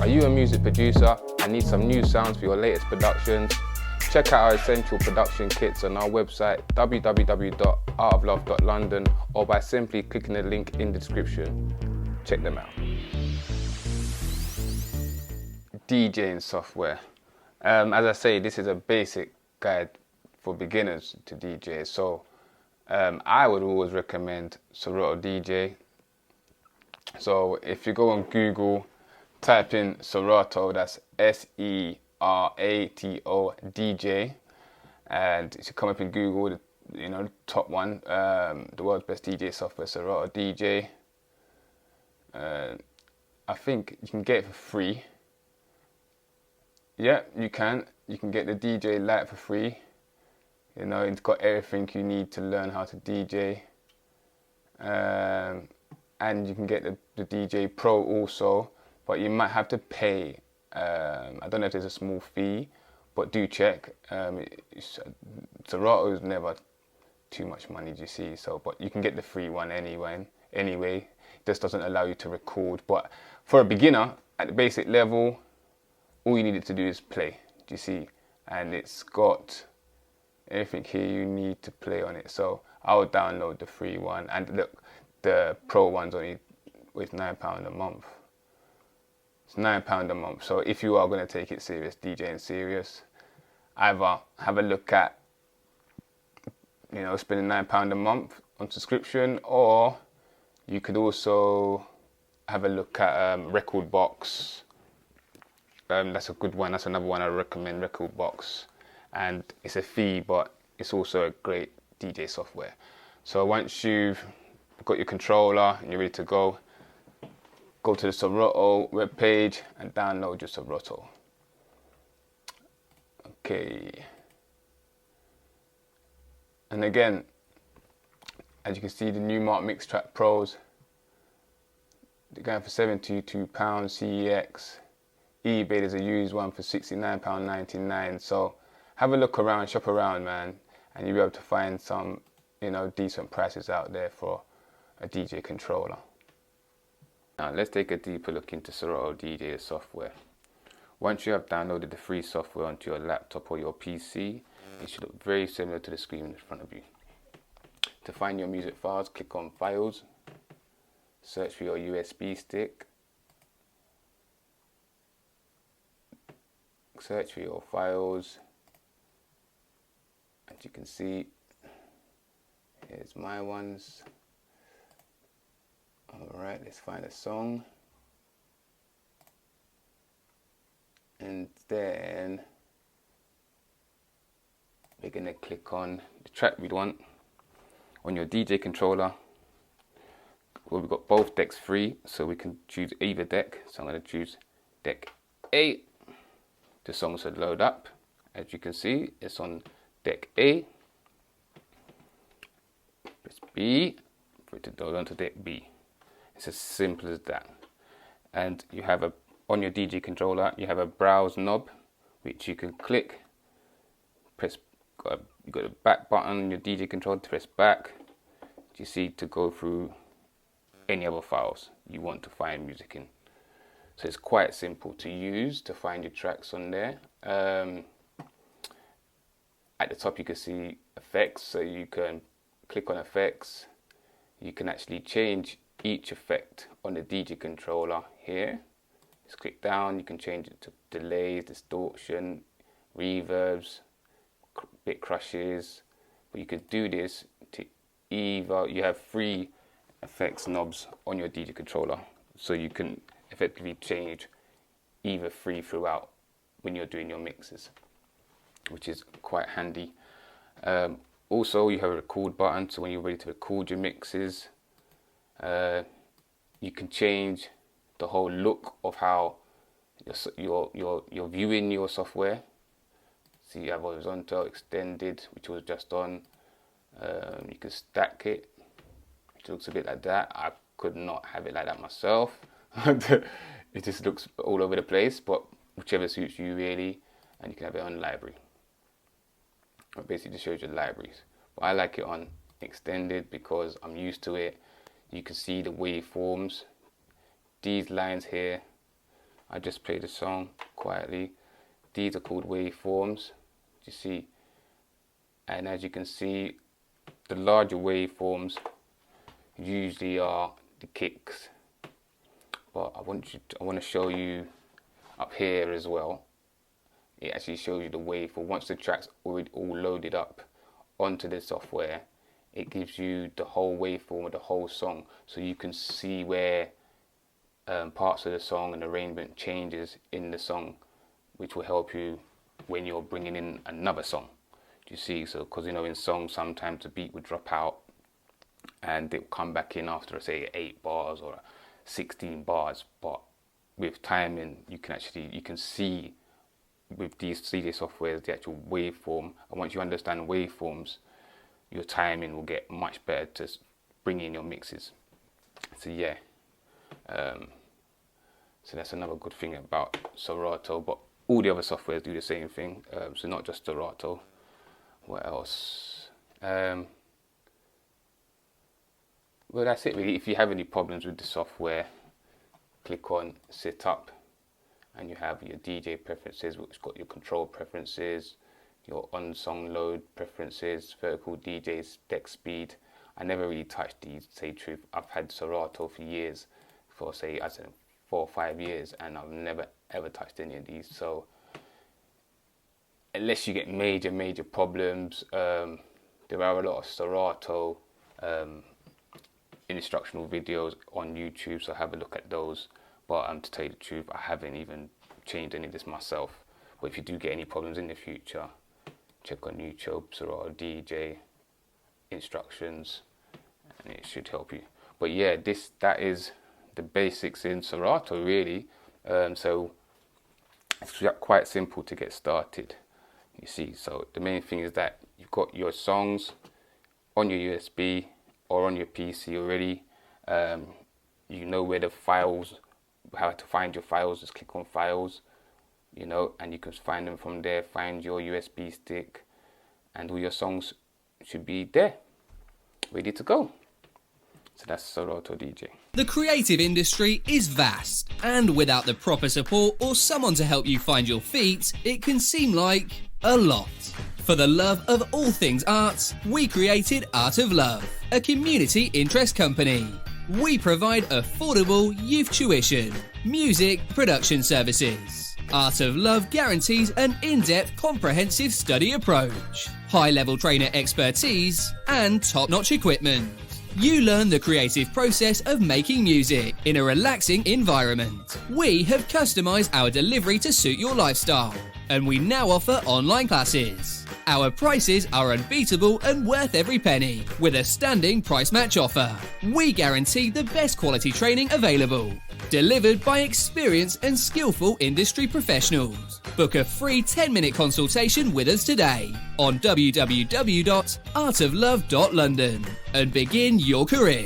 Are you a music producer and need some new sounds for your latest productions? Check out our essential production kits on our website www.artoflove.london or by simply clicking the link in the description. Check them out. DJing software. As I say, this is a basic guide for beginners to DJ. So I would always recommend Serato DJ. So if you go on Google, type in Serato, that's Serato DJ, and it should come up in Google, the top one, the world's best DJ software, Serato DJ. I think you can get it for free. Yeah, you can get the DJ Lite for free. It's got everything you need to learn how to DJ. And you can get the DJ Pro also, but you might have to pay. I don't know if there's a small fee, but do check. Serato is never too much money, you see. But you can get the free one anyway. It just doesn't allow you to record. But for a beginner, at the basic level, all you need it to do is play, do you see? And it's got everything here you need to play on it. So I'll download the free one, and the Pro one's only with £9 a month. It's £9 a month. So if you are going to take it serious, DJing serious, either have a look at, spending £9 a month on subscription, or you could also have a look at Rekordbox. That's a good one. That's another one I recommend, Rekordbox. And it's a fee, but it's also a great DJ software. So once you've got your controller and you're ready to go to the Serato webpage and download your Serato. Okay. And again, as you can see, the Newmark Mix Track Pros, they're going for £72 CEX. eBay, there's a used one for £69.99. So have a look around, shop around, man, and you'll be able to find some, decent prices out there for a DJ controller. Now let's take a deeper look into Serato DJ software. Once you have downloaded the free software onto your laptop or your PC, it should look very similar to the screen in front of you. To find your music files, click on Files, search for your USB stick, search for your files. As you can see, here's my ones. Alright, let's find a song. And then we're going to click on the track we want on your DJ controller. Well, we've got both decks free, so we can choose either deck. So I'm going to choose deck A. The song should load up. As you can see, it's on deck A. Press B for it to load onto deck B. It's as simple as that. And you have on your DJ controller, you have a browse knob, which you can click. Press. You got a back button on your DJ controller to press back. You see, to go through any other files you want to find music in. So it's quite simple to use to find your tracks on there. At the top you can see effects, so you can click on effects. You can actually change each effect on the DJ controller here. Just click down, you can change it to delays, distortion, reverbs, bit crushes. But you could do this to you have 3 effects knobs on your DJ controller, so you can effectively change either 3 throughout when you're doing your mixes, which is quite handy. Also, you have a record button, so when you're ready to record your mixes, you can change the whole look of how you're viewing your software. So you have horizontal, extended, which was just on. You can stack it, which looks a bit like that. I could not have it like that myself. It just looks all over the place, but whichever suits you really. And you can have it on library. It basically just shows you libraries. But I like it on extended because I'm used to it. You can see the waveforms. These lines here I just play the song quietly. These are called waveforms, you see. And as you can see, the larger waveforms usually are the kicks. But I want to show you up here as well. It actually shows you the waveform. Once the track's already all loaded up onto the software, it gives you the whole waveform of the whole song, so you can see where parts of the song and arrangement changes in the song, which will help you when you're bringing in another song. Do you see? So, because you know, in songs sometimes the beat would drop out and it will come back in after, say, 8 bars or 16 bars. But with timing, you can see with these CD softwares the actual waveform, and once you understand waveforms, your timing will get much better to bring in your mixes. So yeah, so that's another good thing about Serato, but all the other softwares do the same thing, so not just Serato. What else? Well, that's it really. If you have any problems with the software, click on Setup, and you have your DJ preferences, which got your control preferences, your on-song load preferences, vertical DJs, deck speed. I never really touched these, to say the truth. I've had Serato for years, for say, I said 4 or 5 years, and I've never ever touched any of these. So unless you get major problems, there are a lot of Serato instructional videos on YouTube, so have a look at those. But to tell you the truth, I haven't even changed any of this myself. But if you do get any problems in the future, check on YouTube, Serato DJ instructions, and it should help you. But yeah, that is the basics in Serato really. So it's quite simple to get started, you see. So the main thing is that you've got your songs on your USB or on your PC already. You know where the files, how to find your files. Just click on files, you know, and you can find them from there. Find your USB stick, and all your songs should be there, ready to go. So that's Serato DJ. The creative industry is vast, and without the proper support or someone to help you find your feet, it can seem like a lot. For the love of all things arts, we created Art of Love, a community interest company. We provide affordable youth tuition, music production services. Art of Love guarantees an in-depth, comprehensive study approach, high-level trainer expertise, and top-notch equipment. You learn the creative process of making music in a relaxing environment. We have customized our delivery to suit your lifestyle, and we now offer online classes. Our prices are unbeatable and worth every penny, with a standing price match offer. We guarantee the best quality training available, delivered by experienced and skillful industry professionals. Book a free 10-minute consultation with us today on www.artoflove.london and begin your career.